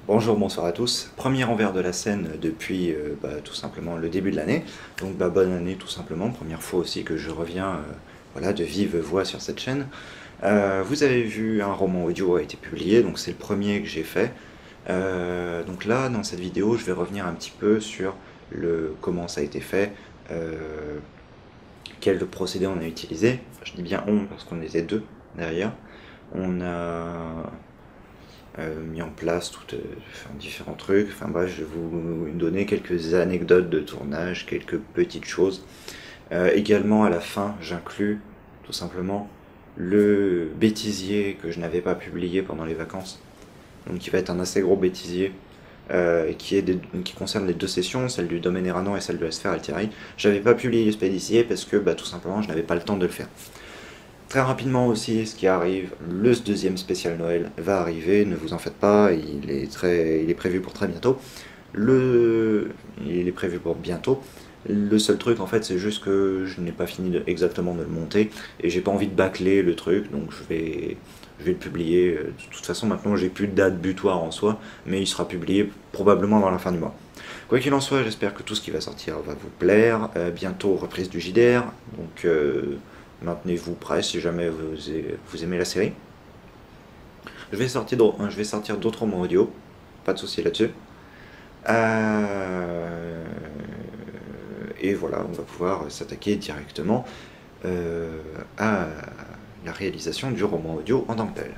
Bonjour, bonsoir à tous. Premier envers de la scène depuis tout simplement le début de l'année. Donc bonne année tout simplement. Première fois aussi que je reviens voilà, de vive voix sur cette chaîne. Vous avez vu un roman audio a été publié, donc c'est le premier que j'ai fait. Donc là, dans cette vidéo, je vais revenir un petit peu sur comment ça a été fait, quel procédé on a utilisé. Je dis bien on parce qu'on était deux derrière. On a mis en place différents trucs. Enfin bref, je vais vous donner quelques anecdotes de tournage, quelques petites choses. Également à la fin, j'inclus tout simplement le bêtisier que je n'avais pas publié pendant les vacances. Donc qui va être un assez gros bêtisier qui concerne les deux sessions, celle du domaine Eranon et celle de la sphère Altieri. J'avais pas publié ce bêtisier parce que tout simplement je n'avais pas le temps de le faire. Très rapidement aussi, ce qui arrive, le deuxième spécial Noël va arriver, ne vous en faites pas, il est prévu pour très bientôt. Il est prévu pour bientôt. Le seul truc en fait c'est juste que je n'ai pas fini exactement de le monter et j'ai pas envie de bâcler le truc, donc je vais le publier. De toute façon maintenant j'ai plus de date butoir en soi, mais il sera publié probablement avant la fin du mois. Quoi qu'il en soit, j'espère que tout ce qui va sortir va vous plaire. Bientôt reprise du JDR, donc maintenez-vous prêts si jamais vous aimez la série. Je vais sortir d'autres romans audio, pas de souci là-dessus. Et voilà, on va pouvoir s'attaquer directement à la réalisation du roman audio en tant que tel.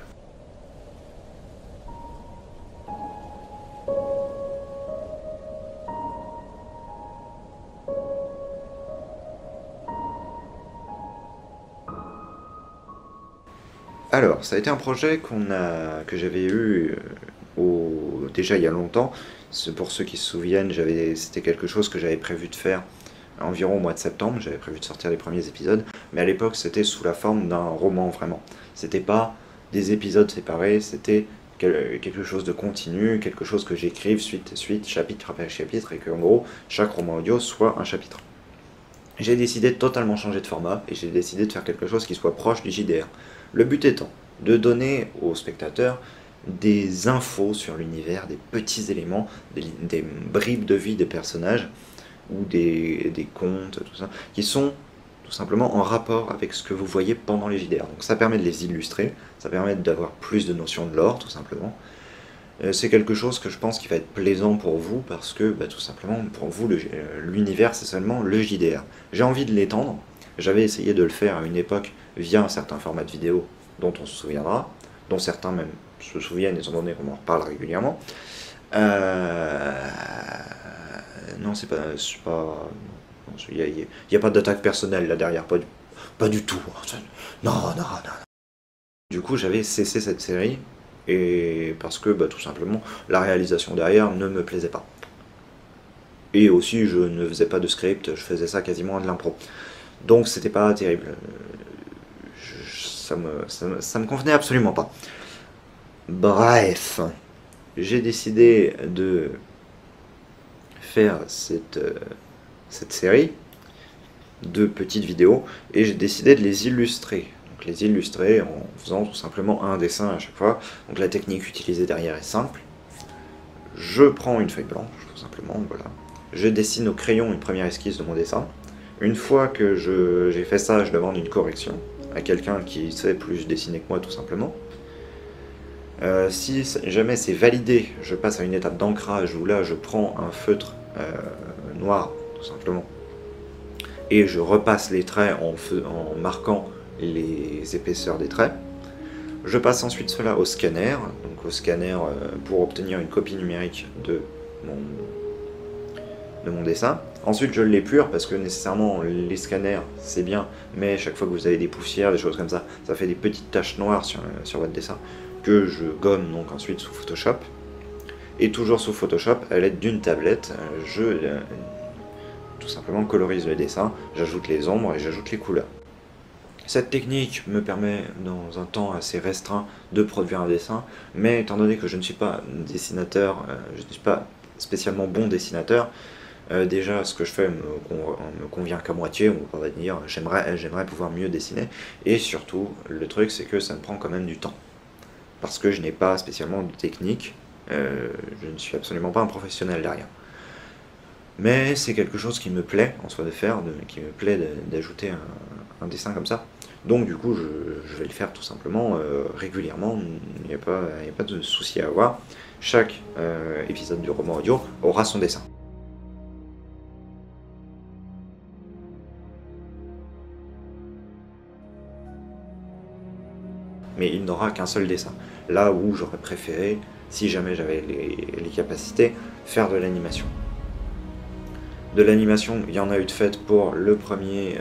Alors, ça a été un projet que j'avais eu déjà il y a longtemps. Pour ceux qui se souviennent, c'était quelque chose que j'avais prévu de faire environ au mois de septembre. J'avais prévu de sortir les premiers épisodes, mais à l'époque c'était sous la forme d'un roman vraiment. C'était pas des épisodes séparés, c'était quelque chose de continu, quelque chose que j'écrive suite, chapitre après chapitre, et qu'en gros, chaque roman audio soit un chapitre. J'ai décidé de totalement changer de format, et j'ai décidé de faire quelque chose qui soit proche du JDR. Le but étant de donner aux spectateurs des infos sur l'univers, des petits éléments, des bribes de vie des personnages, ou des contes, tout ça, qui sont tout simplement en rapport avec ce que vous voyez pendant les JDR. Donc ça permet de les illustrer, ça permet d'avoir plus de notions de lore, tout simplement. C'est quelque chose que je pense qui va être plaisant pour vous, parce que tout simplement, pour vous, l'univers, c'est seulement le JDR. J'ai envie de l'étendre. J'avais essayé de le faire à une époque via un certain format de vidéo dont on se souviendra, dont certains même se souviennent étant donné qu'on en reparle régulièrement. Non, il n'y a pas d'attaque personnelle là derrière, pas du tout. Non, non, non. Du coup, j'avais cessé cette série, et parce que tout simplement, la réalisation derrière ne me plaisait pas. Et aussi, je ne faisais pas de script, je faisais ça quasiment à de l'impro. Donc, c'était pas terrible. Ça me convenait absolument pas. Bref, j'ai décidé de faire cette série de petites vidéos, et j'ai décidé de les illustrer. Donc les illustrer en faisant tout simplement un dessin à chaque fois. Donc la technique utilisée derrière est simple. Je prends une feuille blanche, tout simplement, voilà. Je dessine au crayon une première esquisse de mon dessin. Une fois que j'ai fait ça, je demande une correction à quelqu'un qui sait plus dessiner que moi, tout simplement. Si jamais c'est validé, je passe à une étape d'ancrage où là je prends un feutre noir, tout simplement, et je repasse les traits en marquant les épaisseurs des traits. Je passe ensuite cela au scanner, pour obtenir une copie numérique de mon dessin. Ensuite je l'épure, parce que nécessairement les scanners c'est bien, mais chaque fois que vous avez des poussières, des choses comme ça, ça fait des petites taches noires sur votre dessin, que je gomme donc ensuite sous Photoshop. Et toujours sous Photoshop, à l'aide d'une tablette, je tout simplement colorise le dessin, j'ajoute les ombres et j'ajoute les couleurs. Cette technique me permet, dans un temps assez restreint, de produire un dessin, mais étant donné que je ne suis pas dessinateur, je ne suis pas spécialement bon dessinateur, déjà ce que je fais me convient qu'à moitié, on va dire, j'aimerais pouvoir mieux dessiner, et surtout, le truc c'est que ça me prend quand même du temps, parce que je n'ai pas spécialement de technique Je ne suis absolument pas un professionnel derrière. Mais c'est quelque chose qui me plaît en soi de faire, qui me plaît d'ajouter un dessin comme ça. Donc du coup, je vais le faire tout simplement régulièrement, il n'y a pas de souci à avoir. Chaque épisode du roman audio aura son dessin. Mais il n'aura qu'un seul dessin. Là où j'aurais préféré, si jamais j'avais les capacités, faire de l'animation. De l'animation, il y en a eu de fait pour le premier,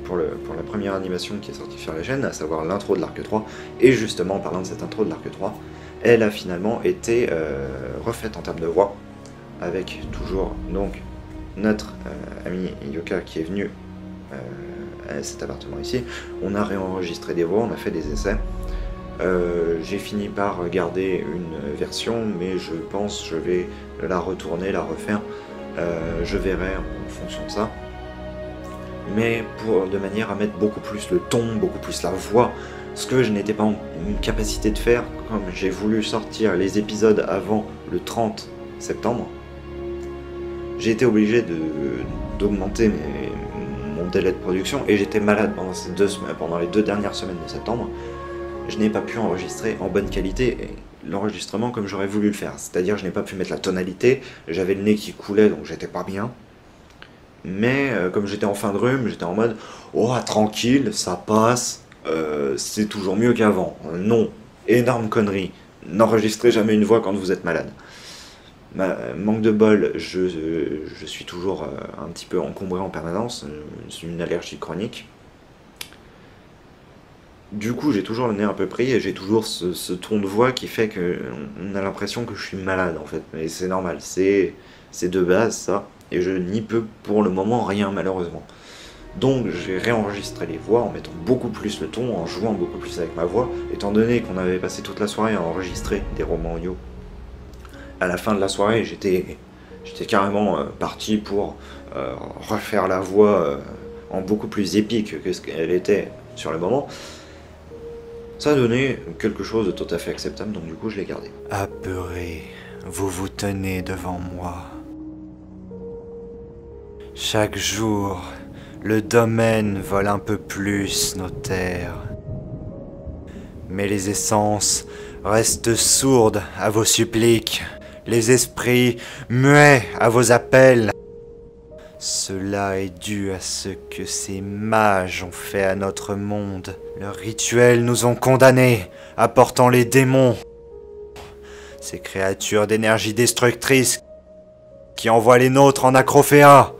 pour la première animation qui est sortie sur la chaîne, à savoir l'intro de l'arc 3. Et justement, en parlant de cette intro de l'arc 3, elle a finalement été refaite en termes de voix, avec toujours donc notre ami Yoka qui est venu à cet appartement ici. On a réenregistré des voix, on a fait des essais. J'ai fini par garder une version, mais je pense que je vais la retourner, la refaire. Je verrai en fonction de ça. Mais de manière à mettre beaucoup plus le ton, beaucoup plus la voix, ce que je n'étais pas en capacité de faire, comme j'ai voulu sortir les épisodes avant le 30 septembre. J'ai été obligé d'augmenter mon délai de production, et j'étais malade pendant les 2 dernières semaines de septembre. Je n'ai pas pu enregistrer en bonne qualité l'enregistrement comme j'aurais voulu le faire. C'est-à-dire je n'ai pas pu mettre la tonalité, j'avais le nez qui coulait donc j'étais pas bien. Mais comme j'étais en fin de rhume, j'étais en mode « Oh, tranquille, ça passe, c'est toujours mieux qu'avant. » Non, énorme connerie, n'enregistrez jamais une voix quand vous êtes malade. Manque de bol, je suis toujours un petit peu encombré en permanence, c'est une allergie chronique. Du coup, j'ai toujours le nez un peu pris et j'ai toujours ce ton de voix qui fait qu'on a l'impression que je suis malade en fait. Mais c'est normal, c'est de base ça, et je n'y peux pour le moment rien malheureusement. Donc j'ai réenregistré les voix en mettant beaucoup plus le ton, en jouant beaucoup plus avec ma voix, étant donné qu'on avait passé toute la soirée à enregistrer des romans audio. À la fin de la soirée, j'étais carrément parti pour refaire la voix en beaucoup plus épique que ce qu'elle était sur le moment. Ça a donné quelque chose de tout à fait acceptable, donc du coup je l'ai gardé. Apeuré, vous vous tenez devant moi. Chaque jour, le domaine vole un peu plus nos terres. Mais les essences restent sourdes à vos suppliques, les esprits muets à vos appels. Cela est dû à ce que ces mages ont fait à notre monde. Leurs rituels nous ont condamnés, apportant les démons. Ces créatures d'énergie destructrice qui envoient les nôtres en Acrophéa.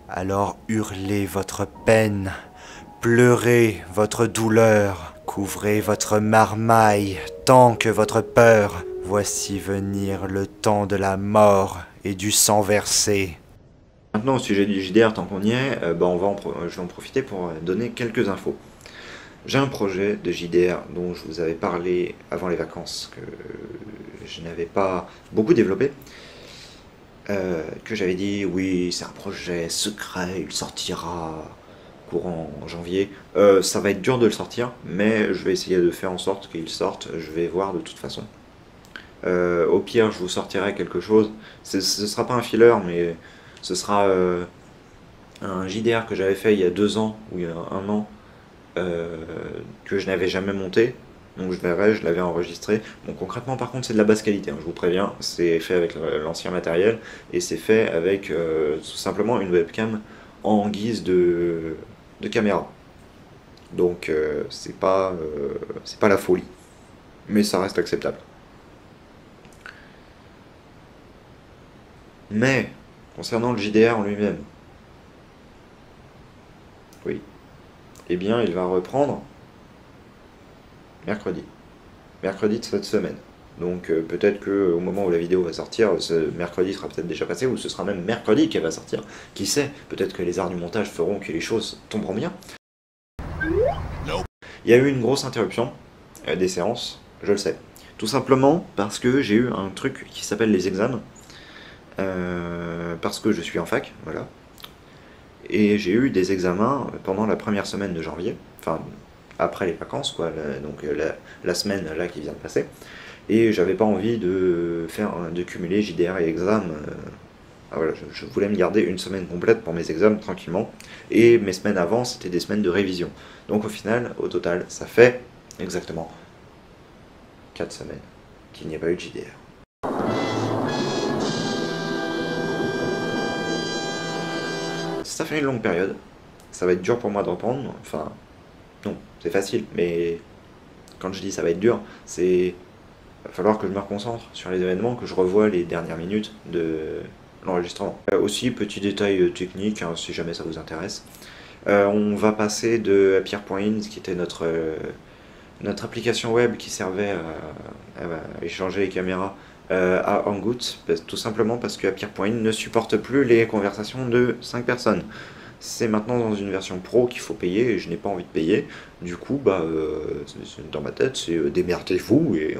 Alors hurlez votre peine, pleurez votre douleur, couvrez votre marmaille tant que votre peur. Voici venir le temps de la mort et du sang versé. Maintenant au sujet du JDR, tant qu'on y est, je vais en profiter pour donner quelques infos. J'ai un projet de JDR dont je vous avais parlé avant les vacances, que je n'avais pas beaucoup développé. Que j'avais dit, oui, c'est un projet secret, il sortira courant janvier. Ça va être dur de le sortir, mais je vais essayer de faire en sorte qu'il sorte, je vais voir de toute façon. Au pire, je vous sortirai quelque chose. Ce sera pas un filler, mais ce sera un JDR que j'avais fait il y a 2 ans, ou il y a 1 an, que je n'avais jamais monté. Donc je l'avais enregistré. Bon, concrètement par contre c'est de la basse qualité, hein, je vous préviens, c'est fait avec l'ancien matériel, et c'est fait avec tout simplement une webcam en guise de caméra. Donc c'est pas la folie, mais ça reste acceptable. Mais, concernant le JDR en lui-même, oui, eh bien il va reprendre mercredi de cette semaine. Donc peut-être qu'au moment où la vidéo va sortir, ce mercredi sera peut-être déjà passé, ou ce sera même mercredi qu'elle va sortir. Qui sait, peut-être que les arts du montage feront que les choses tomberont bien. Il y a eu une grosse interruption des séances, je le sais. Tout simplement parce que j'ai eu un truc qui s'appelle les examens. Parce que je suis en fac, voilà. Et j'ai eu des examens pendant la première semaine de janvier, enfin après les vacances, quoi, donc la semaine là qui vient de passer. Et j'avais pas envie de de cumuler JDR et exam. Voilà, je voulais me garder une semaine complète pour mes examens tranquillement. Et mes semaines avant, c'était des semaines de révision. Donc au final, au total, ça fait exactement 4 semaines qu'il n'y a pas eu de JDR. Ça fait une longue période. Ça va être dur pour moi de reprendre. Enfin, non, c'est facile. Mais quand je dis ça va être dur, c'est... Il va falloir que je me reconcentre sur les événements, que je revoie les dernières minutes de l'enregistrement. Aussi, petit détail technique, hein, si jamais ça vous intéresse. On va passer de Appear.int, qui était notre application web qui servait à échanger les caméras, à Hangout, tout simplement parce que Appear.int ne supporte plus les conversations de 5 personnes. C'est maintenant dans une version pro qu'il faut payer et je n'ai pas envie de payer. Du coup, bah, dans ma tête, c'est démerdez-vous et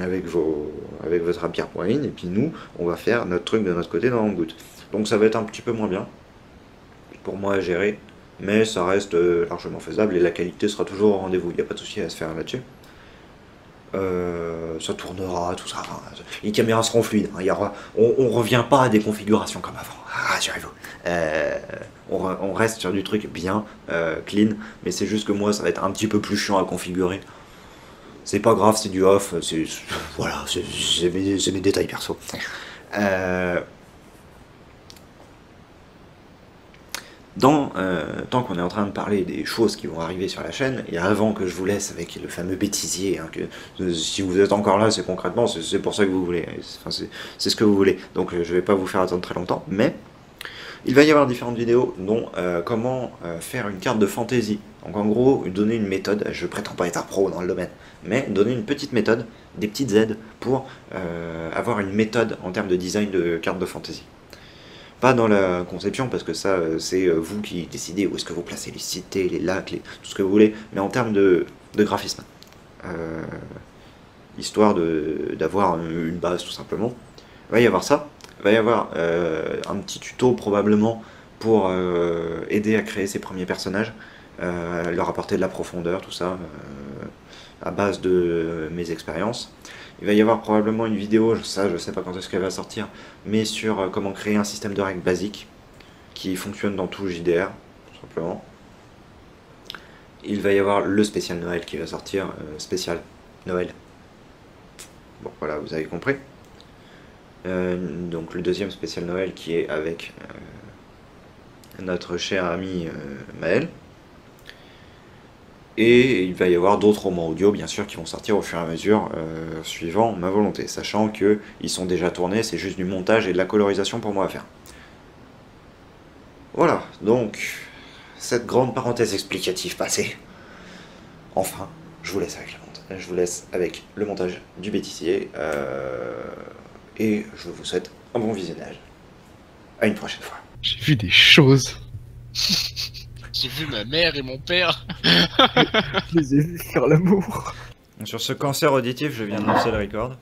avec votre Appear.int et puis nous, on va faire notre truc de notre côté dans Hangout. Donc ça va être un petit peu moins bien pour moi à gérer, mais ça reste largement faisable et la qualité sera toujours au rendez-vous. Il n'y a pas de souci à se faire là-dessus. Ça tournera, tout ça. Enfin, les caméras seront fluides. Hein, on revient pas à des configurations comme avant. Rassurez-vous. On reste sur du truc bien clean, mais c'est juste que moi, ça va être un petit peu plus chiant à configurer. C'est pas grave, c'est du off. Voilà, c'est mes détails perso. Tant qu'on est en train de parler des choses qui vont arriver sur la chaîne, et avant que je vous laisse avec le fameux bêtisier, hein, si vous êtes encore là, c'est concrètement, c'est pour ça que vous voulez, enfin, c'est ce que vous voulez, donc je vais pas vous faire attendre très longtemps, mais il va y avoir différentes vidéos, dont comment faire une carte de fantasy. Donc en gros, donner une méthode, je prétends pas être un pro dans le domaine, mais donner une petite méthode, des petites aides pour avoir une méthode en termes de design de carte de fantasy. Pas dans la conception, parce que ça, c'est vous qui décidez où est-ce que vous placez les cités, les lacs, tout ce que vous voulez, mais en termes de graphisme. Histoire d'avoir une base, tout simplement. Il va y avoir ça. Il va y avoir un petit tuto, probablement, pour aider à créer ses premiers personnages, leur apporter de la profondeur, tout ça, à base de mes expériences. Il va y avoir probablement une vidéo, ça je sais pas quand est-ce qu'elle va sortir, mais sur comment créer un système de règles basique qui fonctionne dans tout JDR, tout simplement. Il va y avoir le spécial Noël qui va sortir, spécial Noël. Bon voilà, vous avez compris. Donc le deuxième spécial Noël qui est avec notre cher ami Maël. Et il va y avoir d'autres romans audio, bien sûr, qui vont sortir au fur et à mesure, suivant ma volonté, sachant qu'ils sont déjà tournés, c'est juste du montage et de la colorisation pour moi à faire. Voilà, donc, cette grande parenthèse explicative passée. Enfin, je vous laisse avec le montage du bêtisier, et je vous souhaite un bon visionnage. À une prochaine fois. J'ai vu des choses. J'ai vu ma mère et mon père. Je les ai vus faire l'amour. Sur ce cancer auditif, je viens de lancer le record.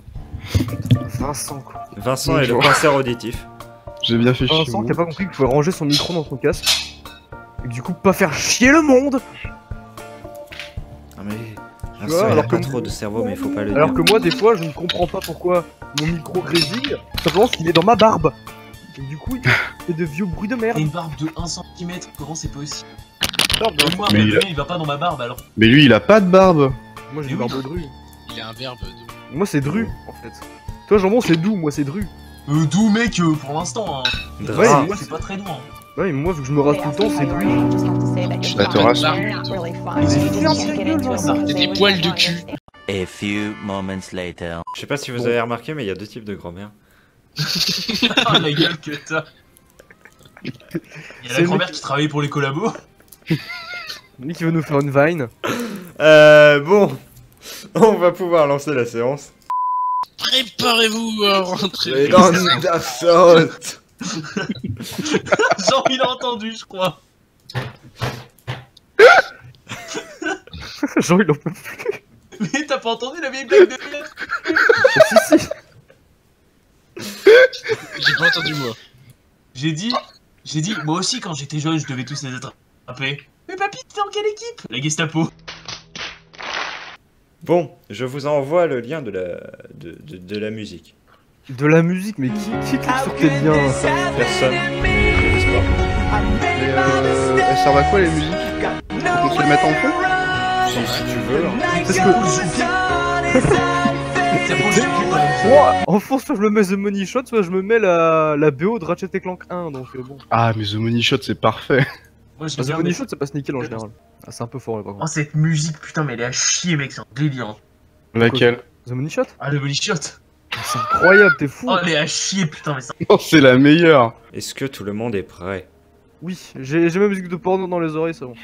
Vincent, quoi. Vincent est le cancer auditif. J'ai bien fait chier. Vincent qui a pas compris qu'il pouvait ranger son micro dans son casque. Et du coup, pas faire chier le monde. Ah mais... Tu vois, il alors a pas que- trop de cerveau, mais il faut pas le Alors dire. que moi, des fois, je ne comprends pas pourquoi mon micro grésille. Simplement parce qu'il est dans ma barbe. Et du coup, il fait de vieux bruits de merde. Une barbe de 1 cm, comment c'est possible? Barbe de- Moi, Mais il va pas dans ma barbe alors. Mais lui, il a pas de barbe. Moi, j'ai Mais une oui. barbe dru. Il a un verbe de... Moi, c'est dru, en fait. Toi, Jambon, c'est doux. Moi, c'est dru. D'où mec, pour l'instant, hein. Drap. Ouais, moi, C'est pas très loin. Ouais, mais moi, vu que je me rase tout le temps, c'est dru. Bah, te rassures. T'as des poils de cul. A few moments later. Je sais pas si vous avez remarqué, mais il y a deux types de grand-mère. Ah, la gueule que t'as. Il y a C'est la le grand-mère mec- qui travaille pour les collabos. Lui qui veut nous faire une vine. Bon, on va pouvoir lancer la séance. Préparez-vous à rentrer. Dans la sauce. Genre, il a entendu, je crois. Genre, il en peut plus. Mais t'as pas entendu la vieille blague de merde? Si, si. J'ai pas entendu moi. J'ai dit, moi aussi quand j'étais jeune, je devais tous les attraper. Mais papy, t'es en quelle équipe? La Gestapo. Bon, je vous envoie le lien de la musique. De la musique, mais qui clique sur tes liens? Personne. J'espère. Mais elles servent à quoi les musiques? Faut qu'on se les mette en fond? Si tu veux. Hein. Parce C'est que moi. moi, en fond, soit je me mets The Money Shot, soit je me mets la BO de Ratchet & Clank 1, donc bon. Ah, mais The Money Shot, c'est parfait. Moi, je The regarde, Money mais- Shot, ça passe nickel en général. Ah, c'est un peu fort là par Oh, contre. cette musique, putain, mais elle est à chier, mec, c'est un délire. Laquelle? The Money Shot? Ah, le body shot. C'est incroyable, t'es fou! Oh, elle est à chier, putain, mais ça. Oh, c'est la meilleure. Est-ce que tout le monde est prêt? Oui, j'ai ma musique de porno dans les oreilles, c'est bon.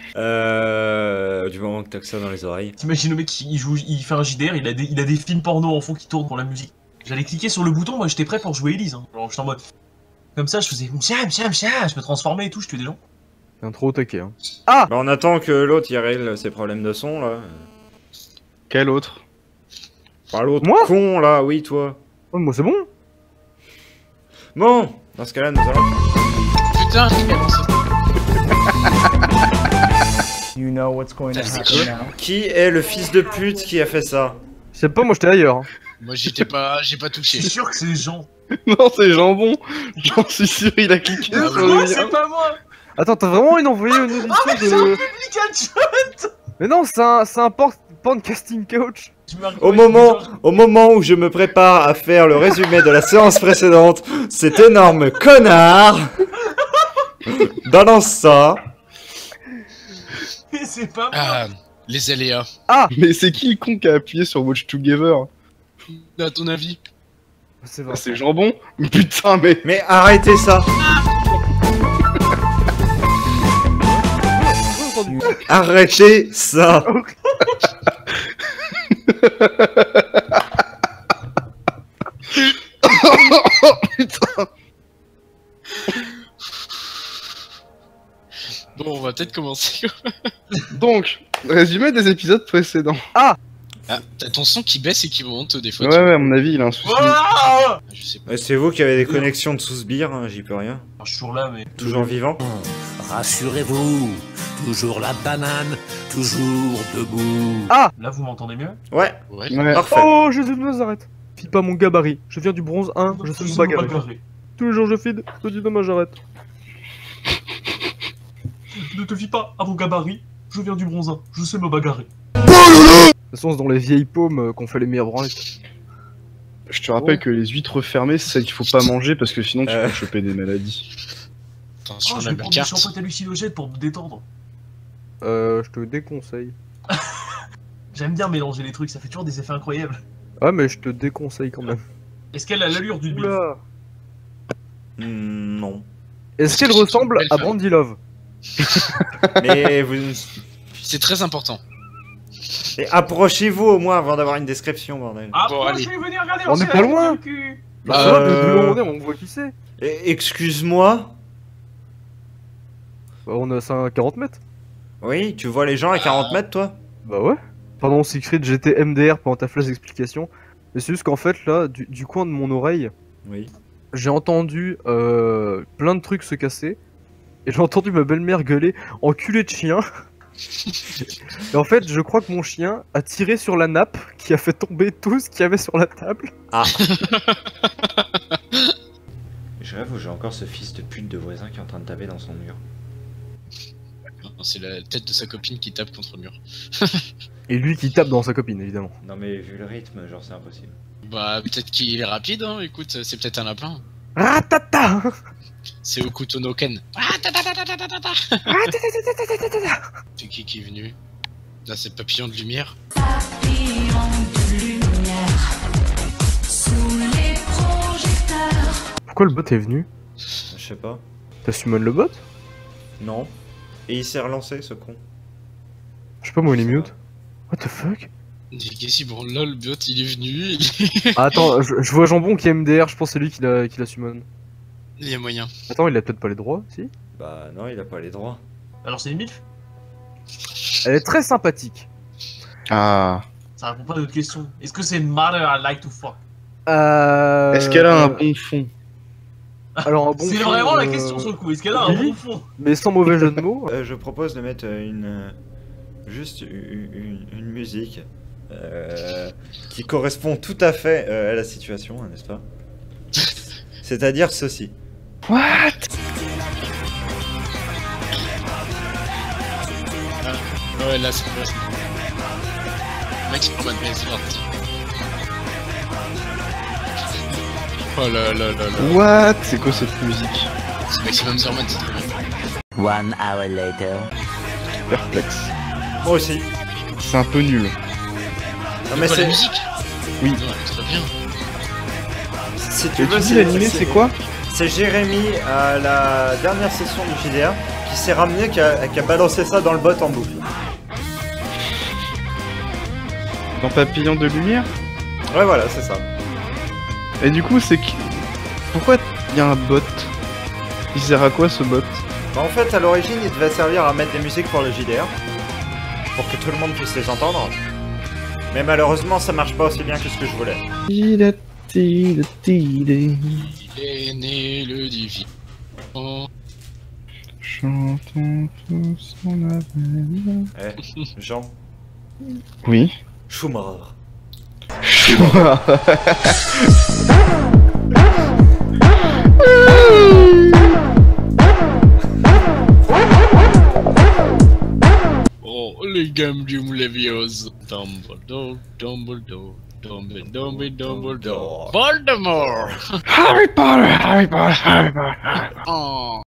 Du moment que t'as que ça dans les oreilles. T'imagines le mec, il fait un JDR, il a des films porno en fond qui tournent pour la musique. J'allais cliquer sur le bouton, moi j'étais prêt pour jouer Elise. Hein. Genre, j'étais en mode. Comme ça, je faisais. Je me transformais et tout, je tuais des gens. C'est un trop au taquet, hein. Bah, on attend que l'autre y règle ses problèmes de son là. Quel autre? Enfin, l'autre Moi con là, oui, toi. Oh, moi c'est bon! Bon, dans ce cas-là, nous allons. Putain, j'ai lancé. You know what's going to happen now. Qui est le fils de pute qui a fait ça? Je sais pas, moi j'étais ailleurs. Hein. Moi j'ai pas Je touché. suis sûr que c'est Jean. Non, c'est Jambon. J'en suis sûr, il a cliqué Ah, sur oui. le Moi, lien. c'est pas moi. Attends, t'as vraiment envoyé une audition de. Pikachu. Mais non, c'est un porn casting coach! Au moment où je me prépare à faire le résumé de la séance précédente, cet énorme connard balance ça. Mais c'est pas moi. Ah, les aléas. Mais c'est qui le con qui a appuyé sur Watch Together? À ton avis? C'est vrai. C'est Jambon? Putain, mais. Mais arrêtez ça. Arrêtez ça. Putain. Bon, on va peut-être commencer. Donc, résumé des épisodes précédents. Ah, t'as ton son qui baisse et qui monte des fois. Ouais, ouais, à mon avis, il a un souci. Ah Je sais pas. Ouais, c'est vous qui avez des connexions de sous-sbire, hein, j'y peux rien. Je suis toujours là, mais. Toujours vivant. Rassurez-vous, toujours la banane, toujours debout. Là, vous m'entendez mieux? Ouais, Ouais. Ouais. parfait. Oh, Jésus de Nazareth! File pas mon gabarit. Je viens du bronze 1, je sais me bagarrer. Tous les jours je feed, je dis dommage, j'arrête. Ne te fie pas à mon gabarit. Je viens du bronze 1. Je sais me bagarrer. De toute façon, c'est dans les vieilles paumes qu'on fait les meilleures branlettes. Je te rappelle que les huîtres fermées, c'est celles qu'il faut pas manger parce que sinon tu peux choper des maladies. Attention, Oh, je la vais prendre du carte. shampoing hallucinogène pour me détendre. Je te déconseille. J'aime bien mélanger les trucs, ça fait toujours des effets incroyables. Ah, mais je te déconseille quand même. Est-ce qu'elle a l'allure d'une bille? Oula! Non. Est-ce qu'elle ressemble à Brandy Love? Mais vous. C'est très important. Et approchez-vous au moins avant d'avoir une description, bordel. Ah, Bon, moi, allez. je vais venir regarder. On est pas loin. le cul. Bah, de loin on est, on voit qui c'est. Excuse-moi. Bah, on a ça à 40 mètres. Oui, tu vois les gens à 40 mètres, toi? Bah ouais. Pardon, Secret, j'étais MDR pendant ta flash d'explication. Mais c'est juste qu'en fait, là, du coin de mon oreille, Oui. j'ai entendu plein de trucs se casser. Et j'ai entendu ma belle-mère gueuler « Enculé de chien !» Et en fait, je crois que mon chien a tiré sur la nappe qui a fait tomber tout ce qu'il y avait sur la table. Ah. Je rêve où j'ai encore ce fils de pute de voisin qui est en train de taper dans son mur. Non, c'est la tête de sa copine qui tape contre le mur. Et lui qui tape dans sa copine, évidemment. Non mais vu le rythme, genre c'est impossible. Bah, peut-être qu'il est rapide, hein. Écoute, c'est peut-être un lapin. Ratata. C'est Okuto no Ken. C'est qui est venu? Là, c'est Papillon de Lumière. Pourquoi le bot est venu? Je sais pas. T'as summon le bot? Non. Et il s'est relancé ce con. Je sais pas, moi il est mute. What the fuck? Qu'est-ce qu'il branle là, le bot, il est venu. Ah, attends, je vois Jambon qui est MDR, je pense que c'est lui qui l'a summon. Il y a moyen. Attends, il a peut-être pas les droits, si? Bah non, il a pas les droits. Alors, c'est une MILF? Elle est très sympathique. Ah. Ça répond pas à notre question. Est-ce que c'est une mother I like to fuck? Est-ce qu'elle a un bon fond? Alors un bon C'est fond, vraiment la question sur le coup, est-ce qu'elle a un oui. bon fond? Mais sans mauvais jeu de mots. Je propose de mettre juste une musique qui correspond tout à fait à la situation, hein, n'est-ce pas? C'est-à-dire ceci. What? Ouais, là, c'est pas ça. Mec, c'est pas mal, c'est parti. Oh là là là là. What? C'est quoi cette musique? C'est Maximum Sermon, c'est très bien. 1 hour later. Perplexe. Moi aussi. C'est un peu nul. Non mais Quoi, la c'est... musique? Oui. Non, elle est très bien. Si tu Tu veux, dis l'animé, c'est quoi? C'est Jérémy à la dernière session du JDR qui s'est ramené, qui a balancé ça dans le bot en boucle. Dans Papillon de lumière? Ouais, voilà, c'est ça. Et du coup, c'est qui... Pourquoi il y a un bot? Il sert à quoi ce bot? Bah, en fait, à l'origine, il devait servir à mettre des musiques pour le JDR, pour que tout le monde puisse les entendre. Mais malheureusement, ça marche pas aussi bien que ce que je voulais. Il est né le divin. Oh. Chantons tous son avenir. Eh, Jean. Oui. Schumacher. Oh, les gammes du Leviosa. Dumbledore, Dumbledore, Dumbledore, Dumbledore. Voldemort! Harry Potter, Harry Potter, Harry Potter. Oh.